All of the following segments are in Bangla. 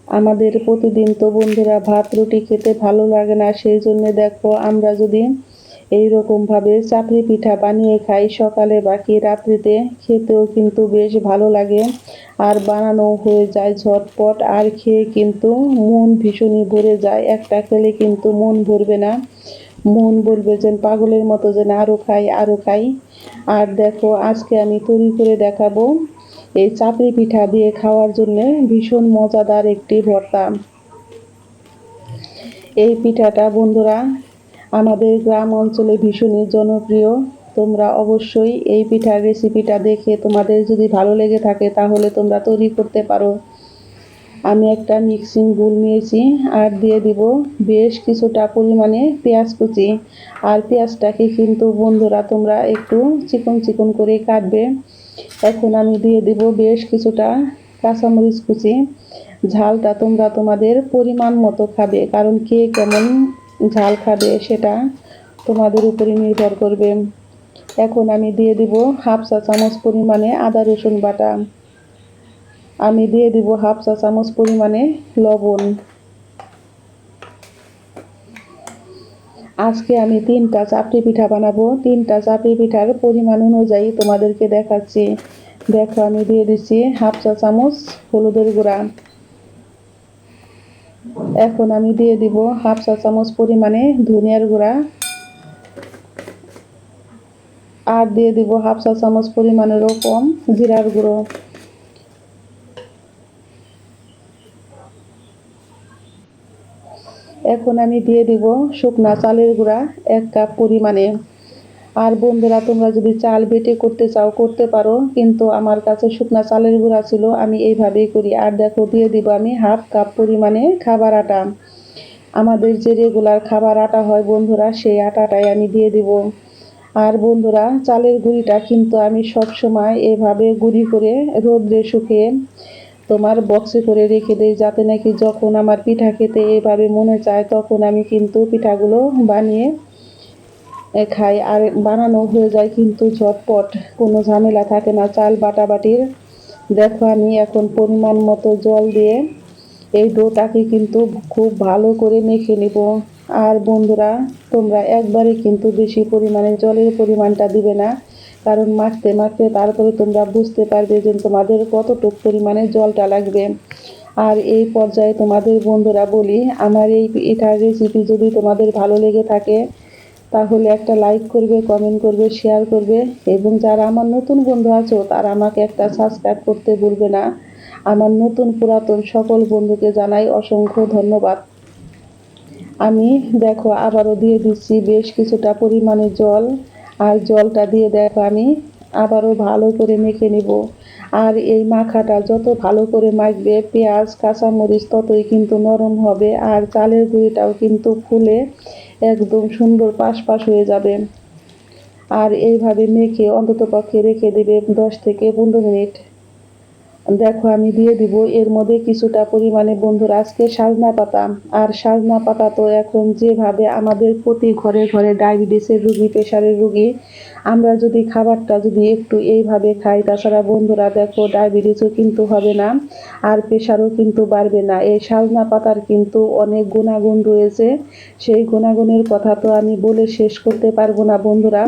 আমাদের প্রতিদিন তো বন্ধুরা ভাত রুটি খেতে ভালো লাগে না, সেই জন্য দেখো আমরা যদি এইরকমভাবে চাপড়ি পিঠা বানিয়ে খাই সকালে বা কি রাত্রিতে, খেতেও কিন্তু বেশ ভালো লাগে আর বানানো হয়ে যায় ঝটপট, আর খেয়ে কিন্তু মন ভীষণই ভরে যায়। একটা খেলে কিন্তু মন ভরবে না, মন বলবে যেন পাগলের মতো যেন আরও খাই আরও খাই। আর দেখো আজকে আমি তৈরি করে দেখাবো এই চাপড়ি পিঠা দিয়ে খাওয়ার জন্য ভীষণ মজাদার একটি ভর্তা। এই পিঠাটা বন্ধুরা আমাদের গ্রাম অঞ্চলে ভীষণই জনপ্রিয়। তোমরা অবশ্যই এই পিঠার রেসিপিটা দেখে তোমাদের যদি ভালো লেগে থাকে তাহলে তোমরা তৈরি করতে পারো। আমি একটা মিক্সিং বোল নিয়েছি আর দিয়ে দিব বেশ কিছুটা পরিমাণে পেঁয়াজ কুচি। আর পেঁয়াজটাকে কিন্তু বন্ধুরা তোমরা একটু চিকন চিকন করে কাটবে। এখন আমি দিয়ে দিব বেশ কিছুটা কাঁচামরিচ কুচি। ঝালটা তোমরা তোমাদের পরিমাণ মতো খাবে, কারণ কে কেমন ঝাল খাবে সেটা তোমাদের উপরে নির্ভর করবে। এখন আমি দিয়ে দিব হাফ চা চামচ পরিমাণে আদা রসুন বাটা। আমি দিয়ে দিব হাফ চা চামচ পরিমাণে লবণ। আজকে আমি 3টা চাপড়ি পিঠা বানাবো, 3টা চাপড়ি পিঠার পরিমাণ অনুযায়ী তোমাদেরকে দেখাচ্ছি। দেখো আমি দিয়ে দিচ্ছি হাফ চা চামচ হলুদের গুঁড়া। এখন আমি দিয়ে দিব হাফ চা চামচ পরিমাণে ধনিয়ার গুঁড়া, আর দিয়ে দিব হাফ চা চামচ পরিমাণেরও কম জিরার গুঁড়ো। এখন আমি দিয়ে দিব শুকনা চালের গুঁড়া 1 কাপ পরিমাণে। আর বন্ধুরা তোমরা যদি চাল বেটে করতে চাও করতে পারো, কিন্তু আমার কাছে শুকনা চালের গুঁড়া ছিল, আমি এইভাবেই করি। আর দেখো দিয়ে দিব আমি হাফ কাপ পরিমাণে খাবার আটা। আমাদের যে রেগুলার খাবার আটা হয় বন্ধুরা, সেই আটাটাই আমি দিয়ে দিব। আর বন্ধুরা চালের গুঁড়িটা কিন্তু আমি সব সময় এভাবে গুঁড়ি করে রোদ্রে শুকিয়ে তোমার বক্সে করে রেখে দেই, যাতে নাকি যখন আমার পিঠা খেতে এভাবে মনে চায় তখন আমি কিন্তু পিঠাগুলো বানিয়ে খাই। আর বানানো হয়ে যায় কিন্তু ঝটপট, কোনো ঝামেলা থাকে না চাল বাটাবাটির। দেখো আমি এখন পরিমাণ মতো জল দিয়ে এই ডোটাকে কিন্তু খুব ভালো করে মেখে নিব। আর বন্ধুরা তোমরা একবারে কিন্তু বেশি পরিমাণে জলের পরিমাণটা দিবে না, কারণ মাখতে মাখতে তারপরে তোমরা বুঝতে পারবে যে তোমাদের কতটুকু পরিমাণে জলটা লাগবে। আর এই পর্যায়ে তোমাদের বন্ধুরা বলি, আমার এই পিঠার রেসিপি যদি তোমাদের ভালো লেগে থাকে তাহলে একটা লাইক করবে, কমেন্ট করবে, শেয়ার করবে, এবং যারা আমার নতুন বন্ধু আছো তারা আমাকে একটা সাবস্ক্রাইব করতে ভুলবে না। আমার নতুন পুরাতন সকল বন্ধুকে জানাই অসংখ্য ধন্যবাদ। আমি দেখো আবারও দিয়ে দিচ্ছি বেশ কিছুটা পরিমাণে জল। আর জলটা দিয়ে দেখো আমি আবারও ভালো করে মেখে নিব। আর এই মাখাটা যত ভালো করে মাখবে পেঁয়াজ কাঁচামরিচ ততই কিন্তু নরম হবে, আর চালের গুঁড়িটাও কিন্তু ফুলে একদম সুন্দর পাশ পাশ হয়ে যাবে। আর এইভাবে মেখে অন্ততপক্ষে রেখে দেবে 10 থেকে 15 মিনিট। দেখো আমি দিয়ে দিব এর মধ্যে কিছুটা পরিমাণে বন্ধুরা আজকে সাজনা পাতা। আর সাজনা পাতা তো এখন যেভাবে আমাদের প্রতি ঘরে ঘরে ডায়াবেটিসের রুগী, প্রেশারের রুগী, আমরা যদি খাবারটা যদি একটু এইভাবে খাই, তাছাড়া বন্ধুরা দেখো ডায়াবেটিসও কিন্তু হবে না, আর প্রেশারও কিন্তু বাড়বে না। এই সাজনা পাতার কিন্তু অনেক গুণাগুণ রয়েছে, সেই গুণাগুণের কথা তো আমি বলে শেষ করতে পারবো না বন্ধুরা।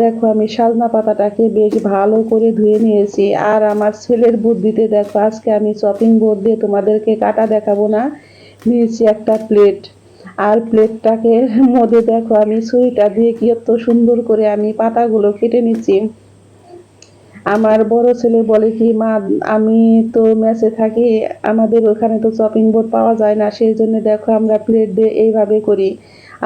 দেখো আমি সাজনা পাতাটাকে বেশ ভালো করে ধুয়ে নিয়েছি। আর আমার ছেলের বুদ্ধিতে দেখো আজকে আমি চপিং বোর্ড দিয়ে তোমাদেরকে কাটা দেখাবো না, নিয়েছি একটা প্লেট। আর প্লেটটাকে মধ্যে দেখো আমি ছুরিটা দিয়ে কি এত সুন্দর করে আমি পাতাগুলো কেটে নিচ্ছি। আমার বড় ছেলে বলে কি মা, আমি তো মেসে থাকি, আমাদের ওখানে তো চপিং বোর্ড পাওয়া যায় না, সেই জন্য দেখো আমরা প্লেট দিয়ে এইভাবে করি।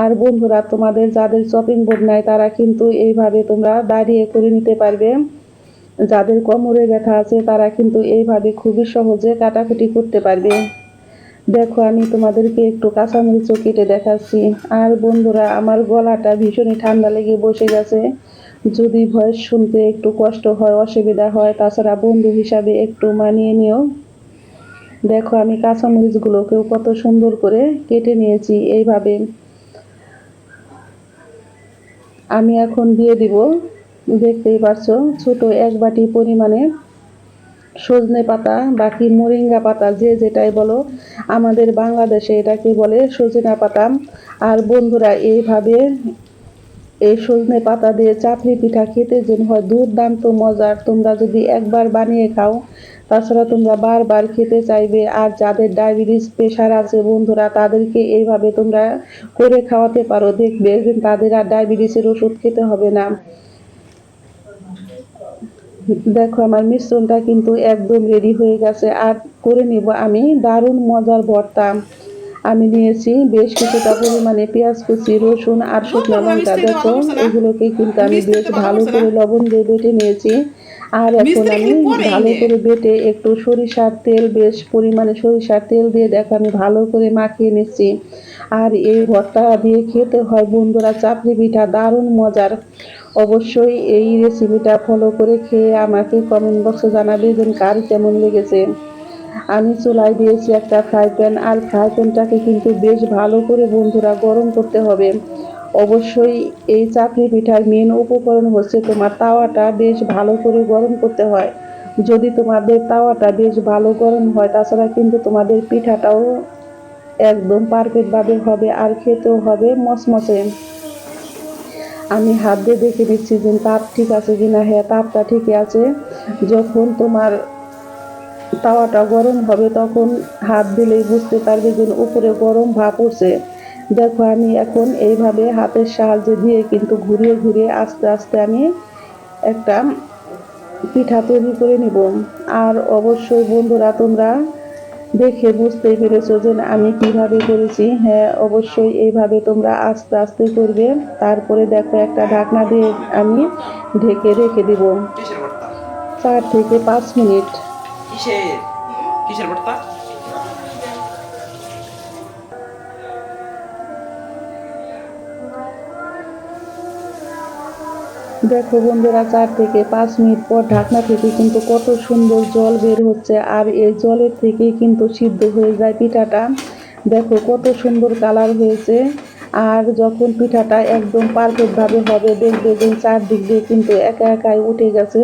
আর বন্ধুরা তোমাদের যাদের চপিং বোর্ড নাই তারা কিন্তু এইভাবে তোমরা দাঁড়িয়ে করে নিতে পারবে। যাদের কোমরে ব্যথা আছে তারা কিন্তু এইভাবে খুবই সহজে কাটাকুটি করতে পারবে। দেখো আমি তোমাদেরকে একটু কাঁচামরিচও কেটে দেখাচ্ছি। আর বন্ধুরা আমার গলাটা ভীষণই ঠান্ডা লেগে বসে গেছে, যদি ভয়েস শুনতে একটু কষ্ট হয় অসুবিধা হয়, তাছাড়া বন্ধু হিসাবে একটু মানিয়ে নিও। দেখো আমি কাঁচামরিচগুলোকেও কত সুন্দর করে কেটে নিয়েছি এইভাবে। আমি এখন দিয়ে দিব, দেখতেই পারছো, ছোট 1 বাটি পরিমাণে সজনে পাতা বাকি মোরিঙ্গা পাতা যে যেটাই বলো, আমাদের বাংলাদেশে এটাকে বলে সজনা পাতা। আর বন্ধুরা এইভাবে এই সজনে পাতা দিয়ে চাপড়ি পিঠা খেতে যেন হয় দুর্দান্ত মজার। তোমরা যদি একবার বানিয়ে খাও, তাছাড়া তোমরা বারবার খেতে চাইবে। আর যাদের ডায়াবেটিস প্রেশার আছে বন্ধুরা, তাদেরকে এইভাবে তোমরা করে খাওয়াতে পারো, দেখবে যে তাদের আর ডায়াবেটিসের ওষুধ খেতে হবে না। দেখো আমার মিশ্রণটা কিন্তু একদম রেডি হয়ে গেছে। আর করে নিব আমি দারুণ মজার ভর্তা। আমি নিয়েছি বেশ কিছুটা পরিমাণে পেঁয়াজ কুচি, রসুন আর শুকনো লঙ্কা। দেখো এগুলোকে কিন্তু আমি বেশ ভালো করে লবণ দিয়ে বেটে নিয়েছি। আর এখন আমি ভালো করে বেটে একটু সরিষার তেল, বেশ পরিমাণে সরিষার তেল দিয়ে দেখো আমি ভালো করে মাখিয়ে নিচ্ছি। আর এই ভর্তা দিয়ে খেতে হয় বন্ধুরা চাপড়ি পিঠা দারুণ মজার। অবশ্যই এই রেসিপিটা ফলো করে খেয়ে আমাকে কমেন্ট বক্সে জানাবে যে কার কেমন লেগেছে। আমি চুলায় দিয়েছি একটা ফ্রাই প্যান, আর ফ্রাই প্যানটাকে কিন্তু বেশ ভালো করে বন্ধুরা গরম করতে হবে। অবশ্যই এই চাপড়ি পিঠার মেন উপকরণ হচ্ছে তোমার তাওয়াটা বেশ ভালো করে গরম করতে হয়। যদি তোমাদের তাওয়াটা বেশ ভালো গরম হয়, তাছাড়া কিন্তু তোমাদের পিঠাটাও একদম পারফেক্টভাবে হবে আর খেতেও হবে মচমচে। আমি হাত দিয়ে দেখে নিচ্ছি যে তাপ ঠিক আছে কিনা। হ্যাঁ, তাপটা ঠিকই আছে। যখন তোমার তাওয়াটা গরম হবে তখন হাত দিলেই বুঝতে পারবে যে উপরে গরম ভাপ উঠছে। দেখো আমি এখন এইভাবে হাতের সাহায্যে দিয়ে কিন্তু ঘুরিয়ে ঘুরিয়ে আস্তে আস্তে আমি একটা পিঠা তৈরি করে নিব। আর অবশ্যই বন্ধুরা তোমরা দেখে বুঝতেই পেরেছো যে আমি কিভাবে করেছি। হ্যাঁ, অবশ্যই এইভাবে তোমরা আস্তে আস্তে করবে। তারপরে দেখো একটা ঢাকনা দিয়ে আমি ঢেকে রেখে দিব 4 থেকে 5 মিনিট। কিসের কিসের ভর্তা? দেখো বন্ধুরা 4 থেকে 5 মিনিট পর ঢাকনা থেকে কিন্তু কত সুন্দর জল বের হচ্ছে। আর এই জলের থেকেই কিন্তু সিদ্ধ হয়ে যায় পিঠাটা। দেখো কত সুন্দর কালার হয়েছে। আর যখন পিঠাটা একদম পারফেক্টভাবে হবে, দেখবে যে চারদিক দিয়ে কিন্তু একা একাই উঠে গেছে,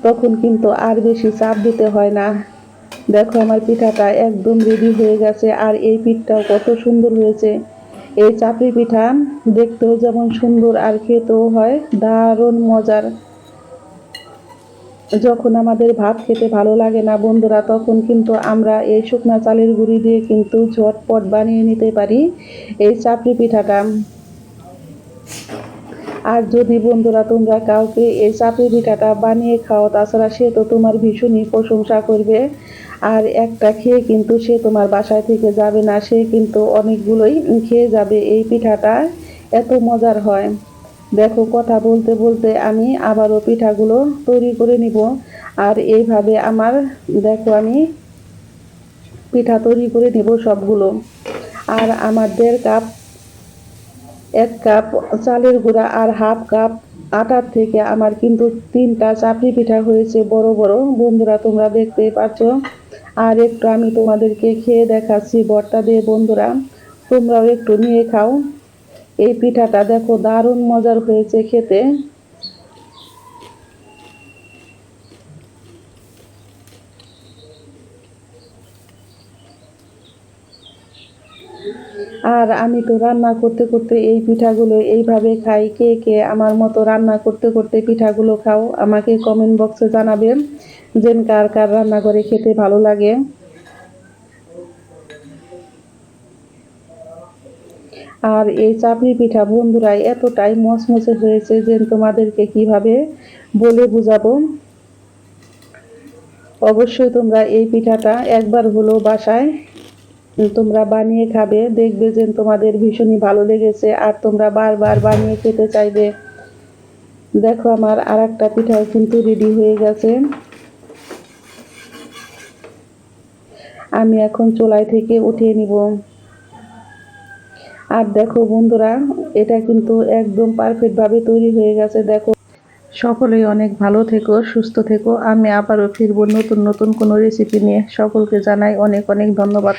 তখন কিন্তু আর বেশি চাপ দিতে হয় না। দেখো আমার পিঠাটা একদম রেডি হয়ে গেছে। আর এই পিঠটাও কত সুন্দর হয়েছে। এই চাপড়ি পিঠা দেখতেও যেমন সুন্দর আর খেতেও হয় দারুণ মজার। যখন আমাদের ভাত খেতে ভালো লাগে না বন্ধুরা, তখন কিন্তু আমরা এই শুকনা চালের গুঁড়ি দিয়ে কিন্তু ঝটপট বানিয়ে নিতে পারি এই চাপড়ি পিঠাটা। আর যদি বন্ধুরা তোমরা কাউকে এই চাপড়ি পিঠাটা বানিয়ে খাও, তাছাড়া সে তো তোমার ভীষণই প্রশংসা করবে। আর একটা খেয়ে কিন্তু সে তোমার বাসায় থেকে যাবে না, সে কিন্তু অনেকগুলোই খেয়ে যাবে। এই পিঠাটা এত মজার হয়। দেখো কথা বলতে বলতে আমি আবারও পিঠাগুলো তৈরি করে নিব। আর এইভাবে আমার দেখো আমি পিঠা তৈরি করে নিব সবগুলো। আর আমার 1.5 কাপ 1 কাপ চালের গুঁড়া আর হাফ কাপ আটার থেকে আমার কিন্তু 3টা চাপড়ি পিঠা হয়েছে বড় বড়। বন্ধুরা তোমরা দেখতেই পাচ্ছ। আর একটু আমি তোমাদেরকে খেয়ে দেখাচ্ছি ভর্তা দিয়ে বন্ধুরা, তোমরাও একটু নিয়ে খাও। এই পিঠাটা দেখো দারুণ মজার হয়েছে খেতে। আর আমি তো রান্না করতে করতে এই পিঠাগুলো এইভাবে খাই। কে কে আমার মতো রান্না করতে করতে পিঠাগুলো খাও, আমাকে কমেন্ট বক্সে জানাবেন যে কার কার রান্না করে খেতে ভালো লাগে। আর এই চাপড়ি পিঠা বন্ধুরা এতটাই মচমচে হয়েছে যে তোমাদেরকে কিভাবে বলে বুঝাবো। অবশ্যই তোমরা এই পিঠাটা একবার হলেও বাসায় তোমরা বানিয়ে খাবে, দেখবে যে তোমাদের ভীষণই ভালো লেগেছে আর তোমরা বারবার বানিয়ে খেতে চাইবে। দেখো আমার আর একটা পিঠাও কিন্তু রেডি হয়ে গেছে। আমি এখন চুলায় থেকে উঠিয়ে নিব। আর দেখো বন্ধুরা এটা কিন্তু একদম পারফেক্টভাবে তৈরি হয়ে গেছে। দেখো সকলেই অনেক ভালো থেকো, সুস্থ থেকো। আমি আবারও ফিরবো নতুন নতুন কোনো রেসিপি নিয়ে। সকলকে জানাই অনেক অনেক ধন্যবাদ।